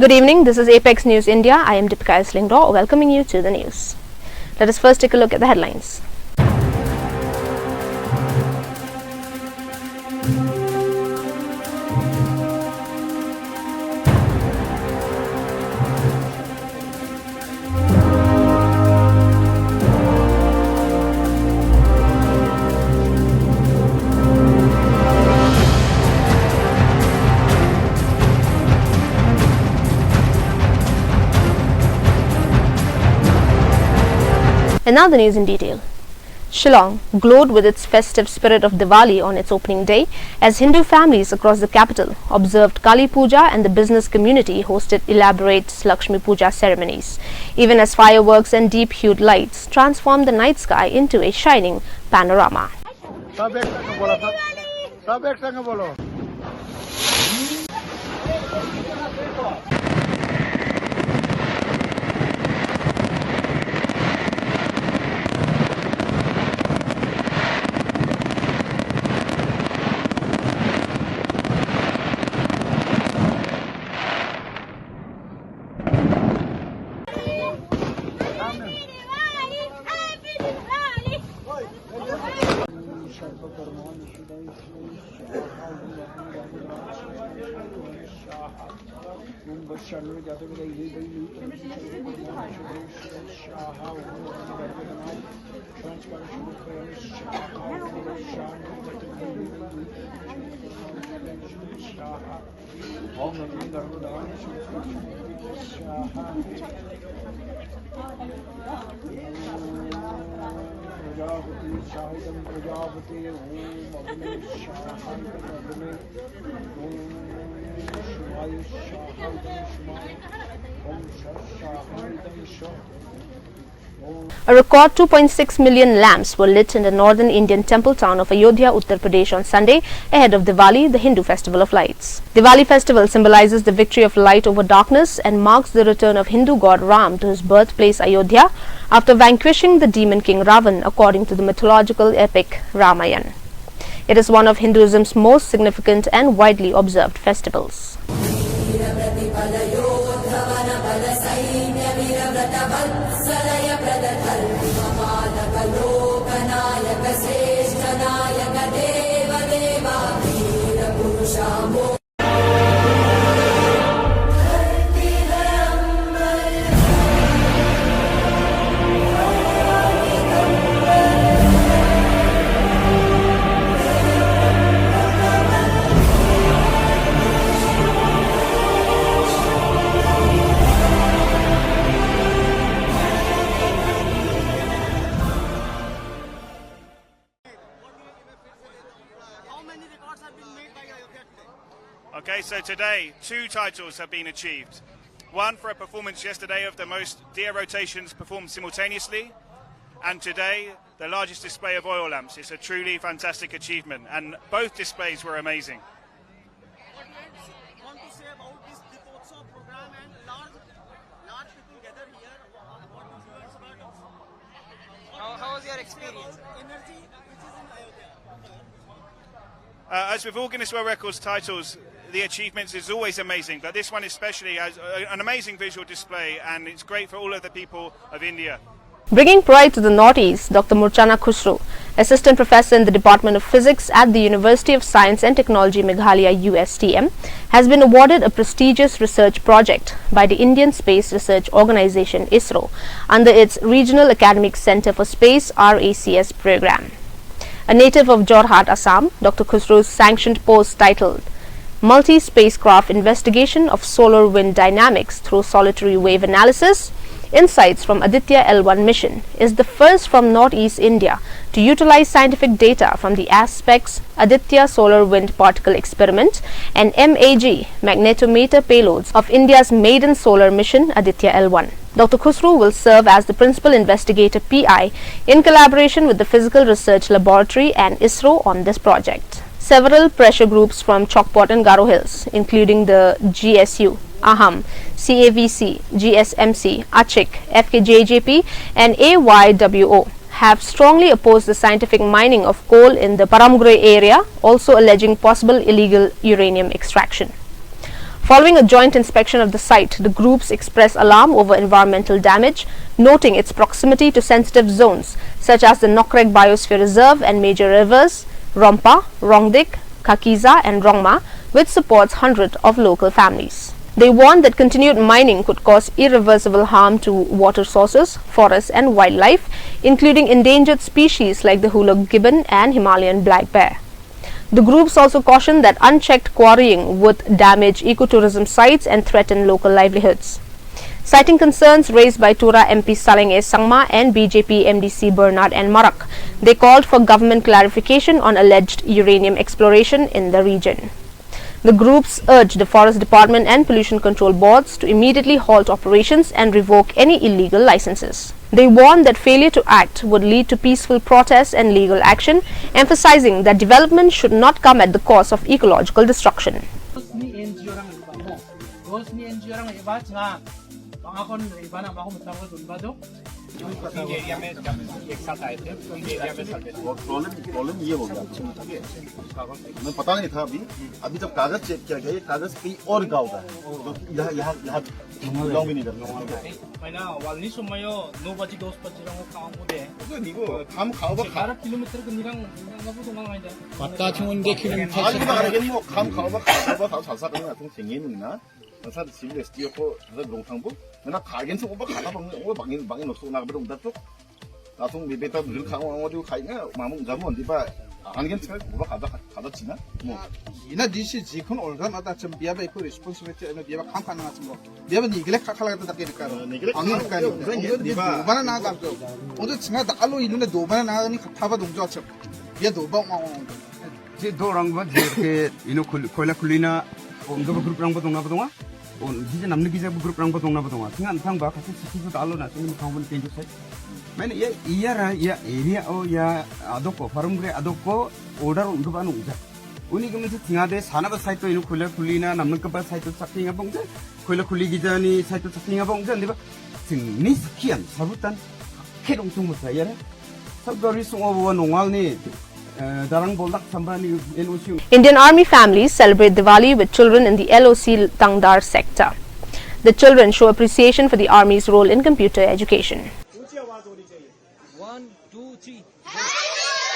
Good evening, this is Apex News India. I am Deepika Islingdaw, welcoming you to the news. Let us first take a look at the headlines. And now the news in detail. Shillong glowed with its festive spirit of Diwali on its opening day as Hindu families across the capital observed Kali Puja and the business community hosted elaborate Lakshmi Puja ceremonies, even as fireworks and deep-hued lights transformed the night sky into a shining panorama. A record 2.6 million lamps were lit in the northern Indian temple town of Ayodhya, Uttar Pradesh on Sunday ahead of Diwali, the Hindu festival of lights. Diwali festival symbolizes the victory of light over darkness and marks the return of Hindu god Ram to his birthplace Ayodhya after vanquishing the demon king Ravan according to the mythological epic Ramayana. It is one of Hinduism's most significant and widely observed festivals. Okay, so today 2 titles have been achieved. One for a performance yesterday of the most deer rotations performed simultaneously, and today the largest display of oil lamps. It's a truly fantastic achievement, and both displays were amazing. What do you want to say about this Deepotsav program and large people gather here? What is yours about? How was your experience? Energy which is in Ayodhya. As with all Guinness World Records titles, the achievements is always amazing, but this one especially has an amazing visual display, and it's great for all of the people of India. Bringing pride to the Northeast, Dr. Murchana Khusro, Assistant Professor in the Department of Physics at the University of Science and Technology Meghalaya USTM, has been awarded a prestigious research project by the Indian Space Research Organisation ISRO under its Regional Academic Centre for Space RACS program. A native of Jorhat, Assam, Dr. Khusro's sanctioned post titled Multi-Spacecraft Investigation of Solar Wind Dynamics Through Solitary Wave Analysis, Insights from Aditya L1 mission is the first from Northeast India to utilize scientific data from the ASPECS Aditya Solar Wind Particle Experiment and MAG magnetometer payloads of India's maiden solar mission Aditya L1. Dr. Khusro will serve as the Principal Investigator PI in collaboration with the Physical Research Laboratory and ISRO on this project. Several pressure groups from Chokpot and Garo Hills, including the GSU, AHAM, CAVC, GSMC, ACHIC, FKJJP and AYWO have strongly opposed the scientific mining of coal in the Paramgure area, also alleging possible illegal uranium extraction. Following a joint inspection of the site, the groups expressed alarm over environmental damage, noting its proximity to sensitive zones such as the Nokrek Biosphere Reserve and major rivers Rompa, Rongdik, Kakiza and Rongma, which supports hundreds of local families. They warned that continued mining could cause irreversible harm to water sources, forests and wildlife, including endangered species like the Huluk gibbon and Himalayan black bear. The groups also cautioned that unchecked quarrying would damage ecotourism sites and threaten local livelihoods. Citing concerns raised by Tura MP Saleng A. Sangma and BJP MDC Bernard N. Marak, they called for government clarification on alleged uranium exploration in the region. The groups urged the Forest Department and Pollution Control Boards to immediately halt operations and revoke any illegal licenses. They warned that failure to act would lead to peaceful protests and legal action, emphasizing that development should not come at the cost of ecological destruction. Problem ये हो गया मैं पता नहीं था अभी जब कागज चेक किया गया ये कागज कहीं और गाँव का है तो यहाँ गाँव भी नहीं करना मैंने वालनी सुमायो 9:10 काउंटे 이거 감 가오바 4km 그 니랑 나보다 나가야 돼. 맞다 중은 게 킬로미터 아니 말하겠 뭐감 가오바 살사 그냥 같은 생기는나 사 집에 스티어포 저 농상부 나 가겐서 오바 가다 보면 오 방인 녹소 나가버려 온다 쪽 나통 미베타 늘 강원 어디 가이냐 마음 잡으면 어디 봐 안겐 차 오바 가다 지나 뭐 이나 디시 지콘 올간 아다 좀 비아바 이코 리스폰시빌리티 에 비아바 칸칸 같은 거 비아바 니글레 카칼라가 다 되니까 방인 까니 이거 도바나 나가고 오늘 지나 달로 있는데 도바나 나가니 타바 동조 쳐 비아 도바 제 도랑 뭐 이렇게 이노 콜라 콜리나 온도 그룹랑 보동나 보동아 온 기자 남는 기자 그룹랑 보동나 보동아 등한 상바 같이 시키고 달로나 좀 강원 땡겼어 मैंने ये एरिया ओ या आदो को फार्म ग्रे आदो को ऑर्डर उनको बानु उजा उन्हीं के में से थिंगा दे साना बस साइट तो इनो खुला खुली ना नमन के पास साइट तो सक्किंग अपंग जे खुला खुली गिजानी साइट तो सक्किंग अपंग जे निबा थिंगनी सक्कियान साबुतान खेदों सुंग मुसा यार सब गरी सुंग वो नोंगाल नि दारंग बोलdak संबानी NOC Indian Army families celebrate Diwali with children in the LOC Tangdar sector. The children show appreciation for the Army's role in computer education. 1 2 3 1 2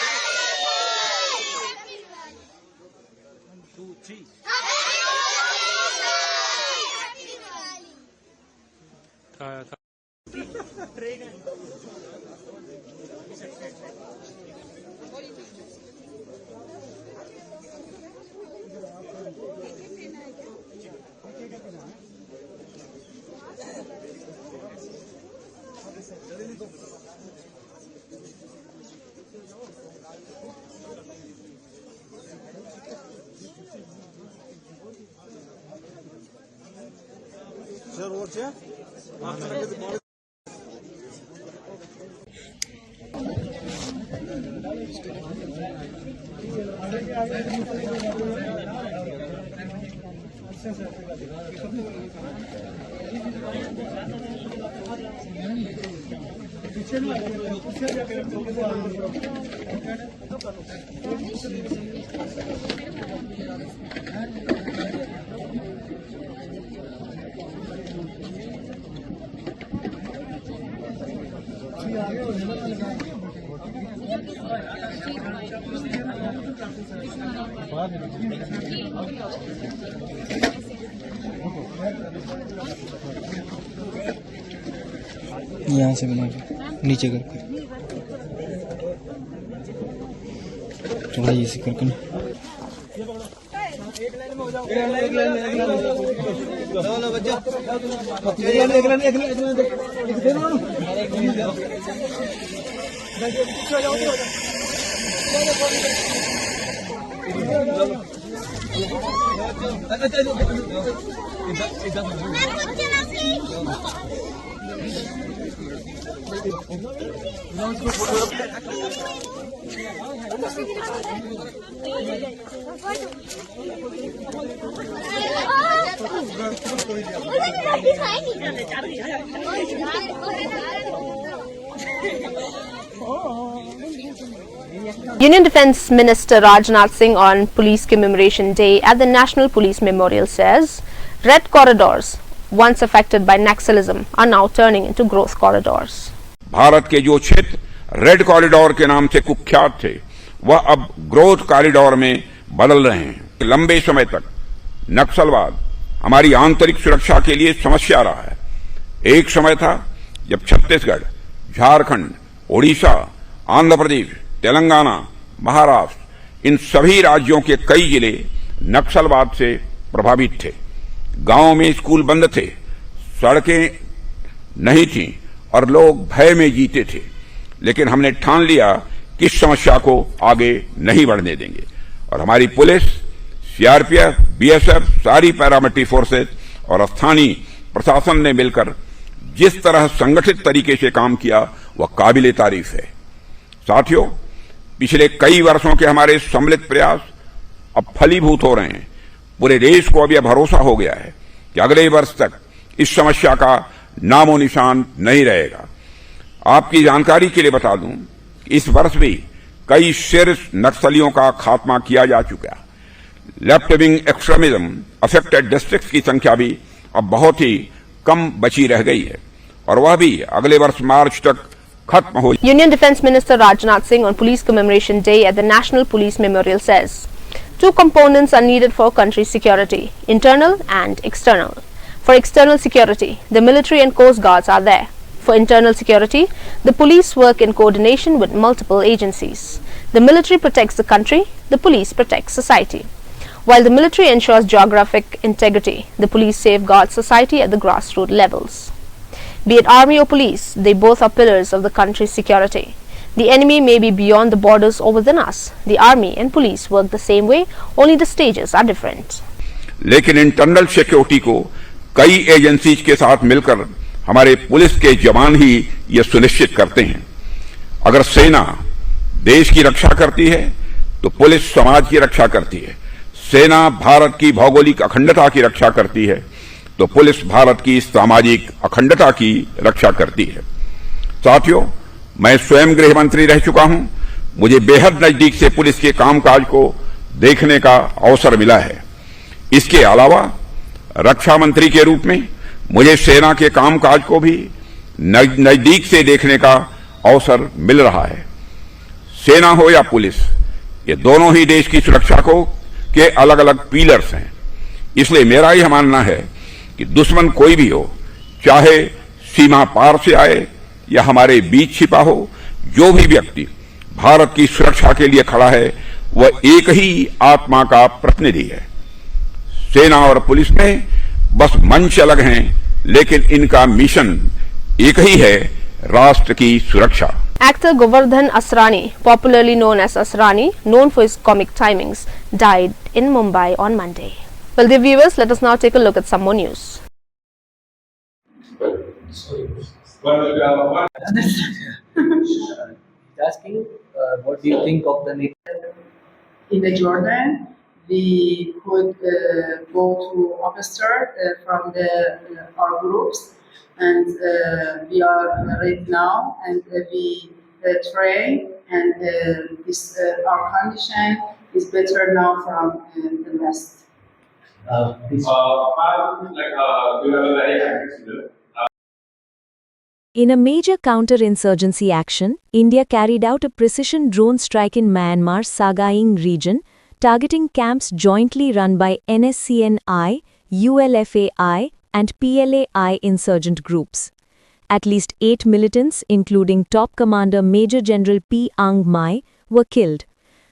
यहाँ से बना के नीचे करके थोड़ा इसी करके ना Union Defence Minister Rajnath Singh on Police Commemoration Day at the National Police Memorial says red corridors, once affected by Naxalism, are now turning into growth corridors. Bharat के जो क्षेत्र रेड कॉरिडोर के नाम से कुख्यात थे वह अब ग्रोथ कॉरिडोर में बदल रहे हैं। लंबे समय तक नक्सलवाद हमारी आंतरिक सुरक्षा के लिए समस्या रहा है। एक समय था जब छत्तीसगढ़, झारखंड, ओडिशा, आंध्र प्रदेश, तेलंगाना, महाराष्ट्र इन सभी राज्यों के कई जिले नक्सलवाद से प्रभावित थे। गांवों में स्कूल बंद थे, सड़कें नहीं थीं और लोग भय में जीते थे। लेकिन हमने ठान लिया कि इस समस्या को आगे नहीं बढ़ने देंगे और हमारी पुलिस, सीआरपीएफ, बीएसएफ, सारी पैरामिलिट्री फोर्सेस और स्थानीय प्रशासन ने मिलकर जिस तरह संगठित तरीके से काम किया वह काबिले तारीफ है। साथियों, पिछले कई वर्षों के हमारे सम्मिलित प्रयास अब फलीभूत हो रहे हैं। पूरे देश को अब यह भरोसा हो गया है कि अगले वर्ष तक इस समस्या का नामो निशान नहीं रहेगा। आपकी जानकारी के लिए बता दूं, इस वर्ष भी कई शीर्ष नक्सलियों का खात्मा किया जा चुका है। Left wing extremism affected districts की संख्या भी अब बहुत ही कम बची रह गई है और वह भी अगले वर्ष मार्च तक खत्म हो। Union Defence Minister Rajnath Singh on Police Commemoration Day at the National Police Memorial says two components are needed for country's security, internal and external. For external security, the military and coast guards are there. For internal security, the police work in coordination with multiple agencies. The military protects the country, the police protects society. While the military ensures geographic integrity, the police safeguards society at the grassroots levels. Be it army or police, they both are pillars of the country's security. The enemy may be beyond the borders or within us. The army and police work the same way, only the stages are different. लेकिन internal security को कई agencies के साथ मिलकर हमारे police के जवान ही ये सुनिश्चित करते हैं। अगर सेना देश की रक्षा करती है तो पुलिस समाज की रक्षा करती है। सेना भारत की भौगोलिक अखंडता की रक्षा करती है तो पुलिस भारत की सामाजिक अखंडता की रक्षा करती है। साथियों, मैं स्वयं गृह मंत्री रह चुका हूं। मुझे बेहद नजदीक से पुलिस के कामकाज को देखने का अवसर मिला है। इसके अलावा रक्षा मंत्री के रूप में मुझे सेना के कामकाज को भी नजदीक से देखने का अवसर मिल रहा है। सेना हो या पुलिस, ये दोनों ही देश की सुरक्षा को के अलग अलग पिलर्स हैं। इसलिए मेरा यह मानना है कि दुश्मन कोई भी हो, चाहे सीमा पार से आए या हमारे बीच छिपा हो, जो भी व्यक्ति भारत की सुरक्षा के लिए खड़ा है वह एक ही आत्मा का प्रतिनिधि है। सेना और पुलिस में बस मंच अलग हैं, लेकिन इनका मिशन एक ही है, राष्ट्र की सुरक्षा। Actor Govardhan Asrani, popularly known as Asrani, known for his comic timings, died in Mumbai on Monday. Well, dear viewers, let us now take a look at some more news. Asking, what do you think of the In the Jordan, we could go to Officer from our groups, and we are right now, and we train, and our condition is better now from the West. In a major counter-insurgency action, India carried out a precision drone strike in Myanmar's Sagaing region, targeting camps jointly run by NSCN-I, ULFA-I, and PLA-I insurgent groups. At least 8 militants, including top commander Major General P. Ang Mai, were killed.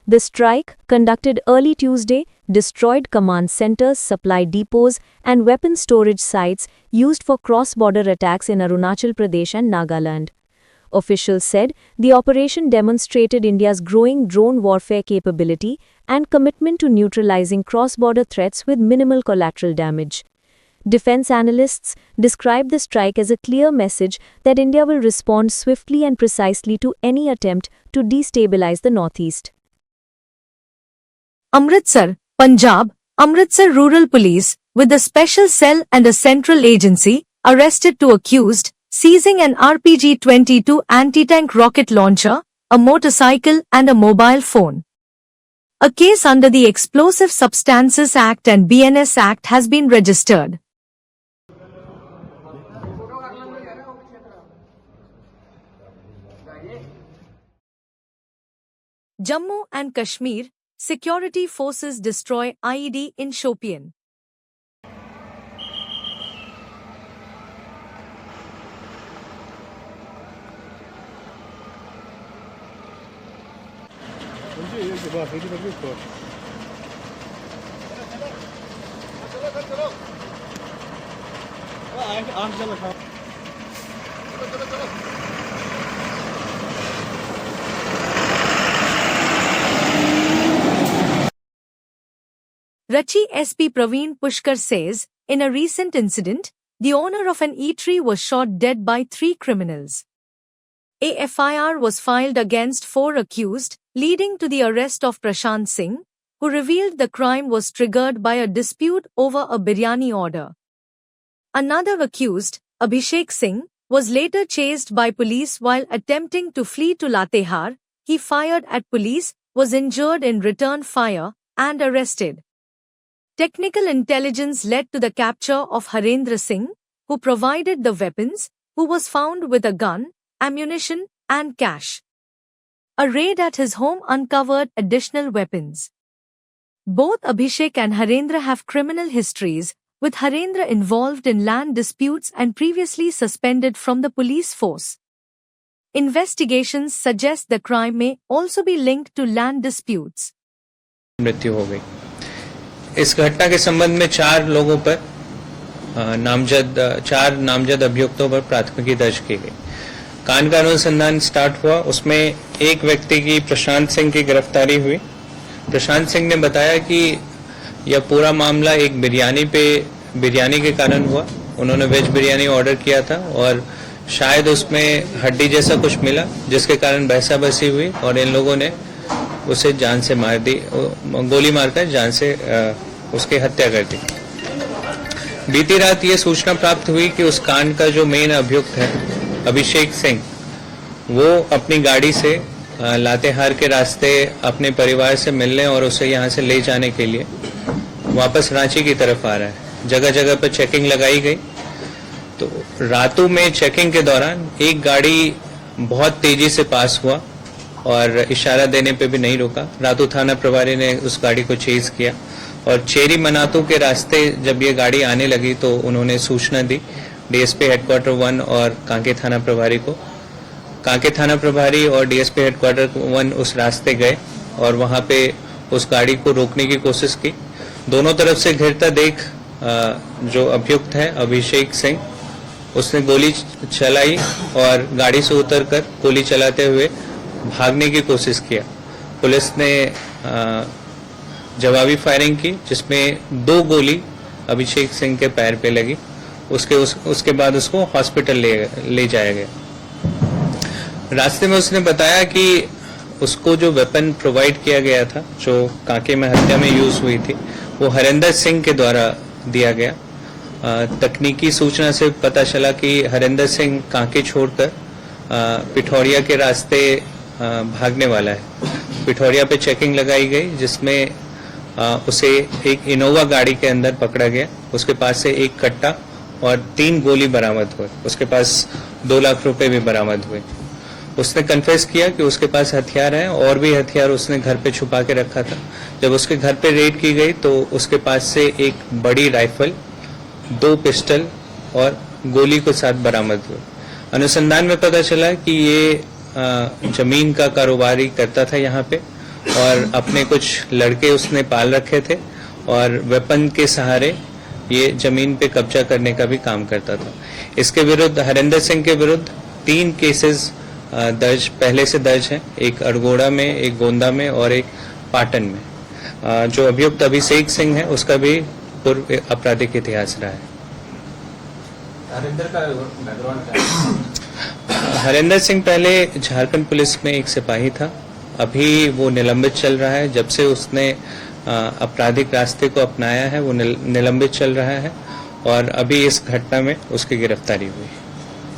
The strike, conducted early Tuesday, destroyed command centers, supply depots, and weapon storage sites used for cross-border attacks in Arunachal Pradesh and Nagaland. Officials said the operation demonstrated India's growing drone warfare capability and commitment to neutralizing cross-border threats with minimal collateral damage. Defense analysts describe the strike as a clear message that India will respond swiftly and precisely to any attempt to destabilize the Northeast. Amritsar, Punjab, Amritsar Rural Police, with a special cell and a central agency, arrested two accused, seizing an RPG-22 anti-tank rocket launcher, a motorcycle and a mobile phone. A case under the Explosive Substances Act and BNS Act has been registered. Jammu and Kashmir, security forces destroy IED in Shopian. Ranchi SP Praveen Pushkar says, in a recent incident, the owner of an eatery was shot dead by 3 criminals. A FIR was filed against 4 accused, leading to the arrest of Prashant Singh, who revealed the crime was triggered by a dispute over a biryani order. Another accused, Abhishek Singh, was later chased by police while attempting to flee to Latehar. He fired at police, was injured in return fire, and arrested. Technical intelligence led to the capture of Harendra Singh, who provided the weapons, who was found with a gun, ammunition, and cash. A raid at his home uncovered additional weapons. Both Abhishek and Harendra have criminal histories, with Harendra involved in land disputes and previously suspended from the police force. Investigations suggest the crime may also be linked to land disputes. मृत्यु हो गई। इस घटना के संबंध में 4 लोगों पर 4 नामजद अभियुक्तों पर प्राथमिकी दर्ज की गई। कांड का अनुसंधान स्टार्ट हुआ, उसमें एक व्यक्ति की प्रशांत सिंह की गिरफ्तारी हुई। प्रशांत सिंह ने बताया कि यह पूरा मामला एक बिरयानी के कारण हुआ। उन्होंने वेज बिरयानी ऑर्डर किया था और शायद उसमें हड्डी जैसा कुछ मिला, जिसके कारण बहसाबसी हुई और इन लोगों ने उसे जान से मार दी, गोली मारकर जान से उसकी हत्या कर दी। बीती रात ये सूचना प्राप्त हुई कि उस कांड का जो मेन अभियुक्त है अभिषेक सिंह, वो अपनी गाड़ी से लातेहार के रास्ते अपने परिवार से मिलने और उसे यहाँ से ले जाने के लिए वापस रांची की तरफ आ रहा है। जगह जगह पर चेकिंग लगाई गई, तो रातों में चेकिंग के दौरान एक गाड़ी बहुत तेजी से पास हुआ और इशारा देने पे भी नहीं रुका। रातू थाना प्रभारी ने उस गाड़ी को चेज किया और चेरी मनातू के रास्ते जब ये गाड़ी आने लगी तो उन्होंने सूचना दी डीएसपी हेडक्वार्टर 1 और कांके थाना प्रभारी को। कांके थाना प्रभारी और डीएसपी हेडक्वार्टर 1 उस रास्ते गए और वहां पे उस गाड़ी को रोकने की कोशिश की। दोनों तरफ से घिरता देख जो अभियुक्त है अभिषेक सिंह, उसने गोली चलाई और गाड़ी से उतरकर गोली चलाते हुए भागने की कोशिश किया। पुलिस ने जवाबी फायरिंग की, जिसमें 2 गोली अभिषेक सिंह के पैर पे लगी। उसके बाद उसको हॉस्पिटल ले जाया गया। रास्ते में उसने बताया कि उसको जो वेपन प्रोवाइड किया गया था, जो कांके में हत्या में यूज हुई थी, वो हरेंद्र सिंह के द्वारा दिया गया। तकनीकी सूचना से पता चला कि हरेंद्र सिंह कांके छोड़कर पिठौरिया के रास्ते भागने वाला है। पिठौरिया पे चेकिंग लगाई गई, जिसमें उसे एक इनोवा गाड़ी के अंदर पकड़ा गया। उसके पास से एक कट्टा और 3 गोली बरामद हुए। उसके पास 2 लाख रुपए भी बरामद हुए। उसने कन्फेस किया कि उसके पास हथियार है और भी हथियार उसने घर पे छुपा के रखा था। जब उसके घर पे रेड की गई तो उसके पास से एक बड़ी राइफल, 2 पिस्टल और गोली के साथ बरामद हुए। अनुसंधान में पता चला कि ये जमीन का कारोबारी करता था यहाँ पे और अपने कुछ लड़के उसने पाल रखे थे और वेपन के सहारे ये जमीन पे कब्जा करने का भी काम करता था। इसके विरुद्ध, हरेंद्र सिंह के विरुद्ध 3 केसेस पहले से दर्ज हैं, एक अड़गोड़ा में, एक गोंदा में और एक पाटन में। जो अभियुक्त अभिषेक सिंह है उसका भी पूर्व आपराधिक इतिहास रहा है। हरेंद्र का बैकग्राउंड क्या है? हरेंद्र सिंह पहले झारखंड पुलिस में एक सिपाही था, अभी वो निलंबित चल रहा है। जब से उसने आपराधिक रास्ते को अपनाया है वो निलंबित चल रहा है और अभी इस घटना में उसकी गिरफ्तारी हुई।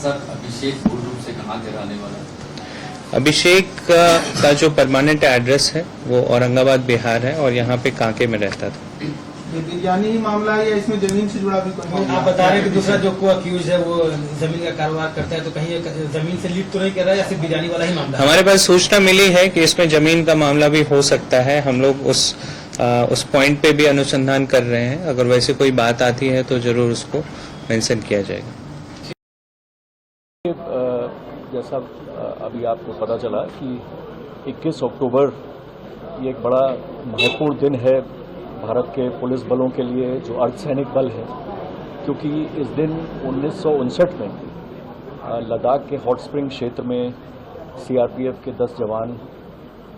सर, अभिषेक मूल रूप से कहाँ के रहने वाला अभिषेक का जो परमानेंट एड्रेस है वो औरंगाबाद बिहार है और यहाँ पे कांके में रहता था। ये बिरयानी ही मामला है या इसमें जमीन से जुड़ा भी कोई मामला? आप बता रहे हैं कि दूसरा जो को अक्यूज है वो जमीन का कारोबार करता है, तो कहीं जमीन से लीड तो नहीं कर रहा है या सिर्फ बिरयानी वाला ही मामला? हमारे पास सूचना मिली है कि इसमें जमीन का मामला भी हो सकता है। हम लोग उस पॉइंट पे भी अनुसंधान कर रहे हैं। अगर वैसे कोई बात आती है तो जरूर उसको मेंशन किया जाएगा। जैसा अभी आपको पता चला कि 21 अक्टूबर ये एक बड़ा महत्वपूर्ण दिन है भारत के पुलिस बलों के लिए, जो अर्धसैनिक बल है, क्योंकि इस दिन 1959 में लद्दाख के हॉट स्प्रिंग क्षेत्र में सीआरपीएफ के 10 जवान,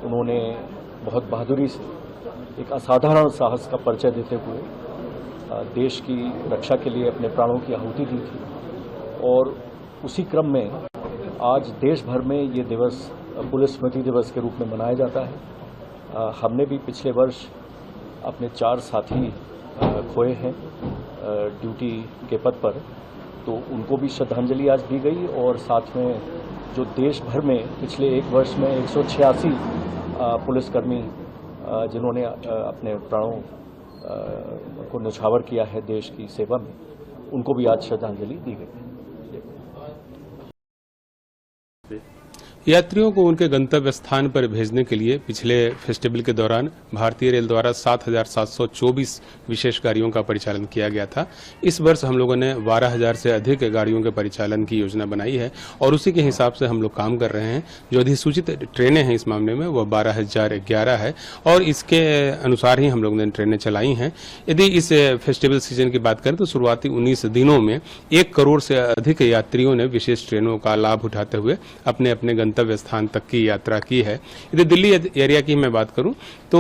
उन्होंने बहुत बहादुरी से एक असाधारण साहस का परिचय देते हुए देश की रक्षा के लिए अपने प्राणों की आहुति दी थी। और उसी क्रम में आज देश भर में ये दिवस पुलिस स्मृति दिवस के रूप में मनाया जाता है। हमने भी पिछले वर्ष अपने 4 साथी खोए हैं ड्यूटी के पद पर, तो उनको भी श्रद्धांजलि आज दी गई। और साथ में जो देश भर में पिछले एक वर्ष में 186 पुलिसकर्मी जिन्होंने अपने प्राणों को न्यौछावर किया है देश की सेवा में, उनको भी आज श्रद्धांजलि दी गई। यात्रियों को उनके गंतव्य स्थान पर भेजने के लिए पिछले फेस्टिवल के दौरान भारतीय रेल द्वारा 7,724 विशेष गाड़ियों का परिचालन किया गया था। इस वर्ष हम लोगों ने 12,000 से अधिक गाड़ियों के परिचालन की योजना बनाई है और उसी के हिसाब से हम लोग काम कर रहे हैं। जो अधिसूचित ट्रेनें हैं इस मामले में वो 12,011 है और इसके अनुसार ही हम लोगों ने ट्रेनें चलाई हैं। यदि इस फेस्टिवल सीजन की बात करें तो शुरुआती 19 दिनों में 1 करोड़ से अधिक यात्रियों ने विशेष ट्रेनों का लाभ उठाते हुए अपने अपने गंतव्य स्थान तक की यात्रा की है। यदि दिल्ली एरिया की मैं बात करूं तो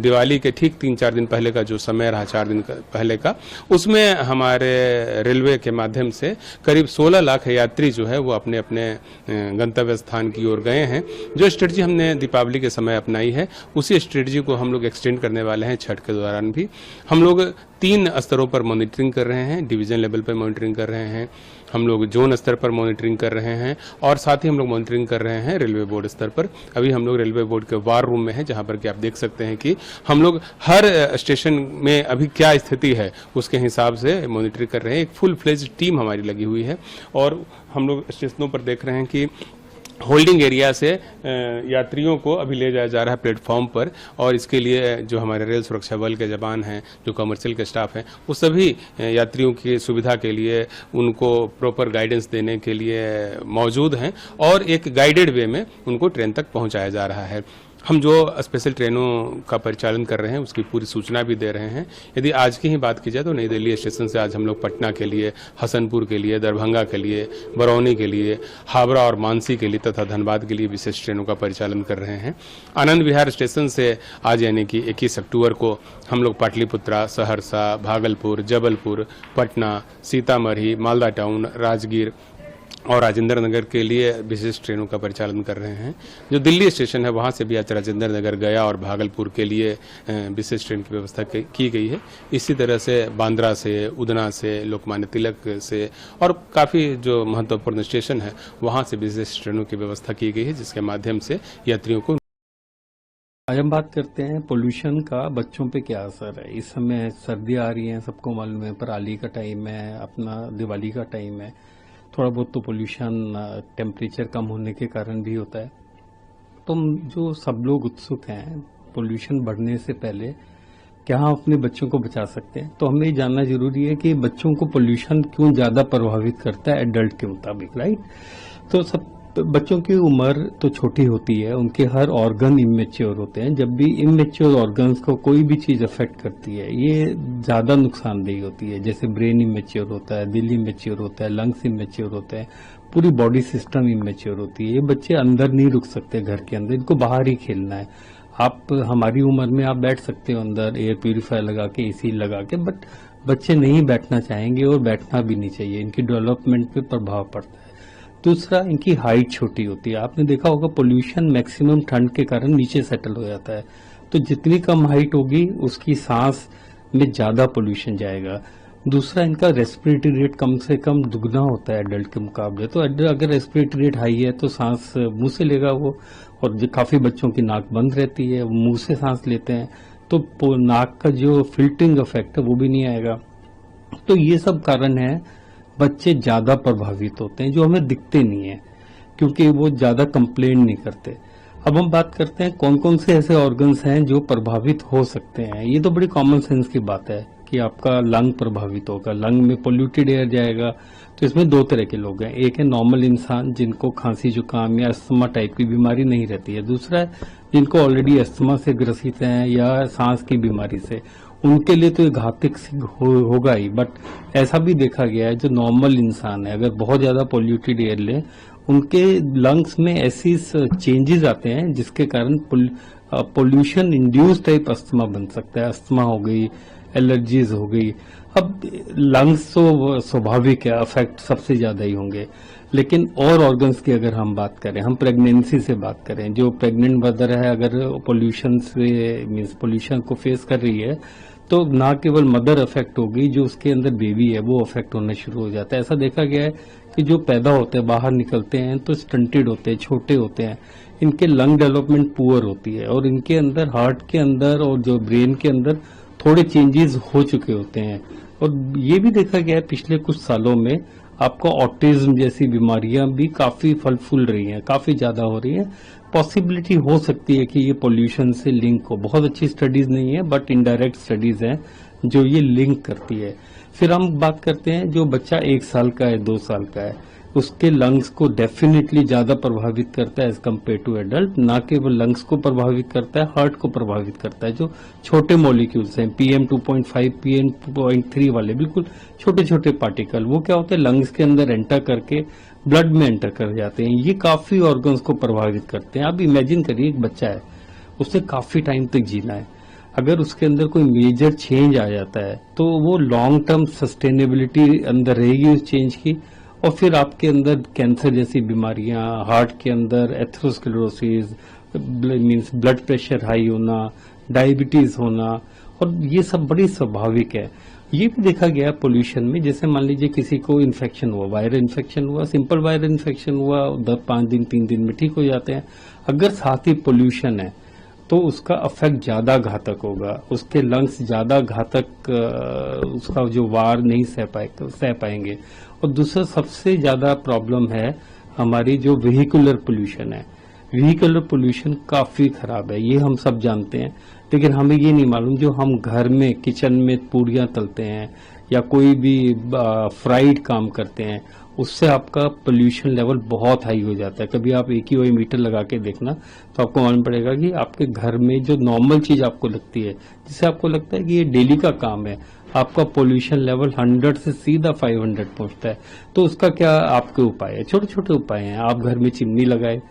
दिवाली के ठीक 3-4 दिन पहले का जो समय रहा, 4 दिन पहले का, उसमें हमारे रेलवे के माध्यम से करीब 16 लाख यात्री जो है वो अपने अपने गंतव्य स्थान की ओर गए हैं। जो स्ट्रेटजी हमने दीपावली के समय अपनाई है उसी स्ट्रेटजी को हम लोग एक्सटेंड करने वाले हैं छठ के दौरान भी। हम लोग 3 स्तरों पर मॉनिटरिंग कर रहे हैं। डिवीजन लेवल पर मॉनिटरिंग कर रहे हैं, हम लोग जोन स्तर पर मॉनिटरिंग कर रहे हैं और साथ ही हम लोग मॉनिटरिंग कर रहे हैं रेलवे बोर्ड स्तर पर। अभी हम लोग रेलवे बोर्ड के वार रूम में हैं जहां पर कि आप देख सकते हैं कि हम लोग हर स्टेशन में अभी क्या स्थिति है उसके हिसाब से मॉनिटरिंग कर रहे हैं। एक फुल फ्लेज टीम हमारी लगी हुई है और हम लोग स्टेशनों पर देख रहे हैं कि होल्डिंग एरिया से यात्रियों को अभी ले जाया जा रहा है प्लेटफॉर्म पर और इसके लिए जो हमारे रेल सुरक्षा बल के जवान हैं, जो कमर्शियल के स्टाफ हैं, वो सभी यात्रियों की सुविधा के लिए उनको प्रॉपर गाइडेंस देने के लिए मौजूद हैं और एक गाइडेड वे में उनको ट्रेन तक पहुंचाया जा रहा है। हम जो स्पेशल ट्रेनों का परिचालन कर रहे हैं उसकी पूरी सूचना भी दे रहे हैं। यदि आज की ही बात की जाए तो नई दिल्ली स्टेशन से आज हम लोग पटना के लिए, हसनपुर के लिए, दरभंगा के लिए, बरौनी के लिए, हावड़ा और मानसी के लिए तथा धनबाद के लिए विशेष ट्रेनों का परिचालन कर रहे हैं। आनंद विहार स्टेशन से आज यानी कि 21 अक्टूबर को हम लोग पाटलिपुत्रा, सहरसा, भागलपुर, जबलपुर, पटना, सीतामढ़ी, मालदा टाउन, राजगीर और राजेंद्र नगर के लिए विशेष ट्रेनों का परिचालन कर रहे हैं। जो दिल्ली स्टेशन है वहां से भी आज राजेंद्र नगर, गया और भागलपुर के लिए विशेष ट्रेन की व्यवस्था की गई है। इसी तरह से बांद्रा से, उदना से, लोकमान्य तिलक से और काफ़ी जो महत्वपूर्ण स्टेशन है वहां से विशेष ट्रेनों की व्यवस्था की गई है जिसके माध्यम से यात्रियों को। आज हम बात करते हैं पोल्यूशन का बच्चों पे क्या असर है। इस समय सर्दियाँ आ रही हैं, सबको मालूम है, पराली का टाइम है, अपना दिवाली का टाइम है, थोड़ा बहुत तो पोल्यूशन टेम्परेचर कम होने के कारण भी होता है। तो जो सब लोग उत्सुक हैं पोल्यूशन बढ़ने से पहले क्या हम अपने बच्चों को बचा सकते हैं, तो हमें जानना जरूरी है कि बच्चों को पोल्यूशन क्यों ज़्यादा प्रभावित करता है एडल्ट के मुताबिक, राइट। तो सब बच्चों की उम्र तो छोटी होती है, उनके हर ऑर्गन इमेच्योर होते हैं। जब भी इमेच्योर ऑर्गन्स को कोई भी चीज़ अफेक्ट करती है ये ज़्यादा नुकसानदेही होती है। जैसे ब्रेन इमेच्योर होता है, दिल इमेच्योर होता है, लंग्स इमेच्योर होते हैं, पूरी बॉडी सिस्टम इमेच्योर होती है। ये बच्चे अंदर नहीं रुक सकते घर के अंदर, इनको बाहर ही खेलना है। आप हमारी उम्र में आप बैठ सकते हो अंदर एयर प्यूरिफायर लगा के, एसी लगा के, बट बच्चे नहीं बैठना चाहेंगे और बैठना भी नहीं चाहिए। इनकी डेवलपमेंट पे प्रभाव पड़ता है। दूसरा, इनकी हाइट छोटी होती है। आपने देखा होगा पोल्यूशन मैक्सिमम ठंड के कारण नीचे सेटल हो जाता है, तो जितनी कम हाइट होगी उसकी सांस में ज्यादा पोल्यूशन जाएगा। दूसरा, इनका रेस्पिरेटरी रेट कम से कम दुगना होता है एडल्ट के मुकाबले। तो अगर रेस्पिरेटरी रेट हाई है तो सांस मुंह से लेगा वो, और काफी बच्चों की नाक बंद रहती है, वो मुंह से सांस लेते हैं, तो नाक का जो फिल्टरिंग इफेक्ट है वो भी नहीं आएगा। तो ये सब कारण है, बच्चे ज्यादा प्रभावित होते हैं, जो हमें दिखते नहीं है क्योंकि वो ज्यादा कंप्लेन नहीं करते। अब हम बात करते हैं कौन कौन से ऐसे ऑर्गन्स हैं जो प्रभावित हो सकते हैं। ये तो बड़ी कॉमन सेंस की बात है कि आपका लंग प्रभावित होगा, लंग में पोल्यूटेड एयर जाएगा। तो इसमें दो तरह के लोग हैं, एक है नॉर्मल इंसान जिनको खांसी जुकाम या अस्थमा टाइप की बीमारी नहीं रहती है, दूसरा है जिनको ऑलरेडी अस्थमा से ग्रसित हैं या सांस की बीमारी से, उनके लिए तो ये घातक होगा ही। बट ऐसा भी देखा गया है जो नॉर्मल इंसान है अगर बहुत ज्यादा पोल्यूटेड एयर ले, उनके लंग्स में ऐसी चेंजेस आते हैं जिसके कारण पोल्यूशन इंड्यूस टाइप अस्थमा बन सकता है। अस्थमा हो गई, एलर्जीज हो गई। अब लंग्स तो स्वाभाविक है, अफेक्ट सबसे ज्यादा ही होंगे, लेकिन और ऑर्गन्स की अगर हम बात करें, हम प्रेगनेंसी से बात करें, जो प्रेग्नेंट मदर है अगर पोल्यूशन से मीन्स पोल्यूशन को फेस कर रही है तो ना केवल मदर अफेक्ट होगी, जो उसके अंदर बेबी है वो अफेक्ट होना शुरू हो जाता है। ऐसा देखा गया है कि जो पैदा होते हैं बाहर निकलते हैं तो स्टंटेड होते हैं, छोटे होते हैं, इनके लंग डेवलपमेंट पुअर होती है और इनके अंदर हार्ट के अंदर और जो ब्रेन के अंदर थोड़े चेंजेस हो चुके होते हैं। और ये भी देखा गया है पिछले कुछ सालों में आपको ऑटिज्म जैसी बीमारियां भी काफी फल फूल रही हैं, काफी ज्यादा हो रही हैं। पॉसिबिलिटी हो सकती है कि ये पोल्यूशन से लिंक हो, बहुत अच्छी स्टडीज नहीं है बट इनडायरेक्ट स्टडीज हैं जो ये लिंक करती है। फिर हम बात करते हैं जो बच्चा 1 साल का है, 2 साल का है, उसके लंग्स को डेफिनेटली ज्यादा प्रभावित करता है एज कम्पेयर टू एडल्ट। ना केवल लंग्स को प्रभावित करता है, हार्ट को प्रभावित करता है। जो छोटे मॉलिक्यूल्स हैं PM 2.5 PM 2.3 वाले बिल्कुल छोटे छोटे पार्टिकल, वो क्या होते हैं लंग्स के अंदर एंटर करके ब्लड में एंटर कर जाते हैं, ये काफी ऑर्गन्स को प्रभावित करते हैं। आप इमेजिन करिए एक बच्चा है, उसे काफी टाइम तक जीना है, अगर उसके अंदर कोई मेजर चेंज आ जाता है तो वो लॉन्ग टर्म सस्टेनेबिलिटी अंदर रहेगी उस चेंज की, और फिर आपके अंदर कैंसर जैसी बीमारियां, हार्ट के अंदर atherosclerosis means blood pressure high होना, डायबिटीज होना, और ये सब बड़ी स्वाभाविक है। ये भी देखा गया पोल्यूशन में, जैसे मान लीजिए किसी को इन्फेक्शन हुआ, वायरल इन्फेक्शन हुआ, सिंपल वायरल इन्फेक्शन हुआ, 5 दिन 3 दिन में ठीक हो जाते हैं। अगर साथ ही पोल्यूशन है तो उसका अफेक्ट ज्यादा घातक होगा, उसके लंग्स ज्यादा घातक उसका जो वार नहीं सह पाएंगे। और दूसरा सबसे ज्यादा प्रॉब्लम है हमारी जो व्हीकुलर पोल्यूशन है। व्हीकुलर पोल्यूशन काफी खराब है, ये हम सब जानते हैं, लेकिन हमें ये नहीं मालूम जो हम घर में किचन में पूड़ियां तलते हैं या कोई भी फ्राइड काम करते हैं, उससे आपका पोल्यूशन लेवल बहुत हाई हो जाता है। कभी आप AQI मीटर लगा के देखना तो आपको मालूम पड़ेगा कि आपके घर में जो नॉर्मल चीज आपको लगती है, जिससे आपको लगता है कि ये डेली का काम है, आपका पोल्यूशन लेवल 100 से सीधा 500 पहुंचता है। तो उसका क्या आपके उपाय है? छोटे छोटे उपाय हैं। आप घर में चिमनी लगाए,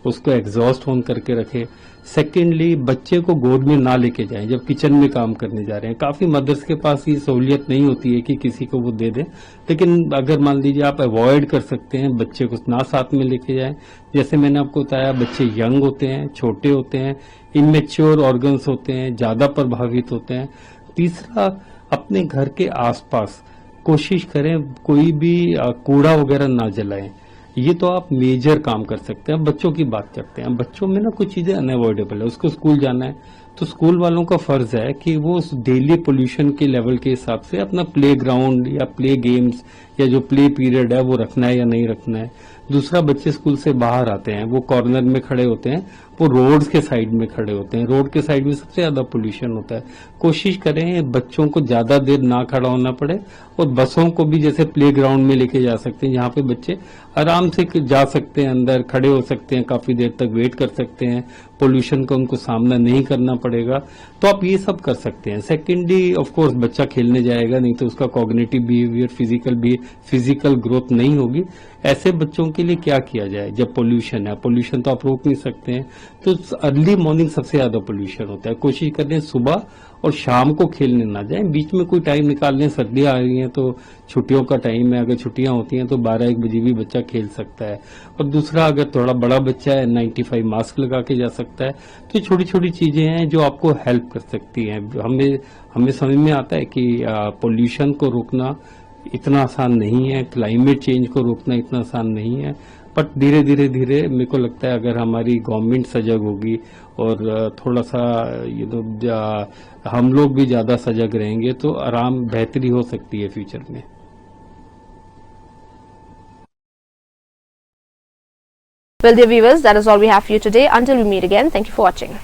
उसको एग्जॉस्ट ऑन करके रखे। सेकेंडली, बच्चे को गोद में ना लेके जाएं जब किचन में काम करने जा रहे हैं। काफी मदर्स के पास ये सहूलियत नहीं होती है कि किसी को वो दे दें, लेकिन अगर मान लीजिए आप अवॉइड कर सकते हैं, बच्चे को ना साथ में लेके जाएं। जैसे मैंने आपको बताया, बच्चे यंग होते हैं, छोटे होते हैं, इनमेच्योर ऑर्गन्स होते हैं, ज्यादा प्रभावित होते हैं। तीसरा, अपने घर के आसपास कोशिश करें कोई भी कूड़ा वगैरह ना जलाएं। ये तो आप मेजर काम कर सकते हैं। बच्चों की बात करते हैं, बच्चों में ना कुछ चीजें अनअवॉइडेबल है, उसको स्कूल जाना है तो स्कूल वालों का फर्ज है कि वो उस डेली पोल्यूशन के लेवल के हिसाब से अपना प्ले ग्राउंड या प्ले गेम्स या जो प्ले पीरियड है वो रखना है या नहीं रखना है। दूसरा, बच्चे स्कूल से बाहर आते हैं, वो कॉर्नर में खड़े होते हैं, वो रोड्स के साइड में खड़े होते हैं, रोड के साइड में सबसे ज्यादा पोल्यूशन होता है। कोशिश करें बच्चों को ज्यादा देर ना खड़ा होना पड़े, और बसों को भी जैसे प्ले ग्राउंड में लेके जा सकते हैं, जहाँ पे बच्चे आराम से जा सकते हैं, अंदर खड़े हो सकते हैं, काफी देर तक वेट कर सकते हैं, पोल्यूशन का उनको सामना नहीं करना पड़ेगा। तो आप ये सब कर सकते हैं। सेकेंडली, ऑफ कोर्स बच्चा खेलने जाएगा नहीं तो उसका कॉग्निटिव बिहेवियर, फिजिकल ग्रोथ नहीं होगी। ऐसे बच्चों के लिए क्या किया जाए जब पोल्यूशन है? पोल्यूशन तो आप रोक नहीं सकते हैं, तो अर्ली मॉर्निंग सबसे ज्यादा पोल्यूशन होता है। कोशिश करें सुबह और शाम को खेलने ना जाएं, बीच में कोई टाइम निकाल लें। सर्दियां आ रही हैं तो छुट्टियों का टाइम है, अगर छुट्टियां होती हैं तो 12-1 बजे भी बच्चा खेल सकता है। और दूसरा, अगर थोड़ा बड़ा बच्चा है 95 मास्क लगा के जा सकता है। तो ये छोटी छोटी चीजें हैं जो आपको हेल्प कर सकती हैं। हमें समझ में आता है कि पोल्यूशन को रोकना इतना आसान नहीं है, क्लाइमेट चेंज को रोकना इतना आसान नहीं है, बट धीरे धीरे मेरे को लगता है अगर हमारी गवर्नमेंट सजग होगी और थोड़ा सा हम लोग भी ज्यादा सजग रहेंगे तो आराम बेहतरी हो सकती है फ्यूचर में। Well, dear viewers, that is all we have for you today. Until we meet again, thank you for watching.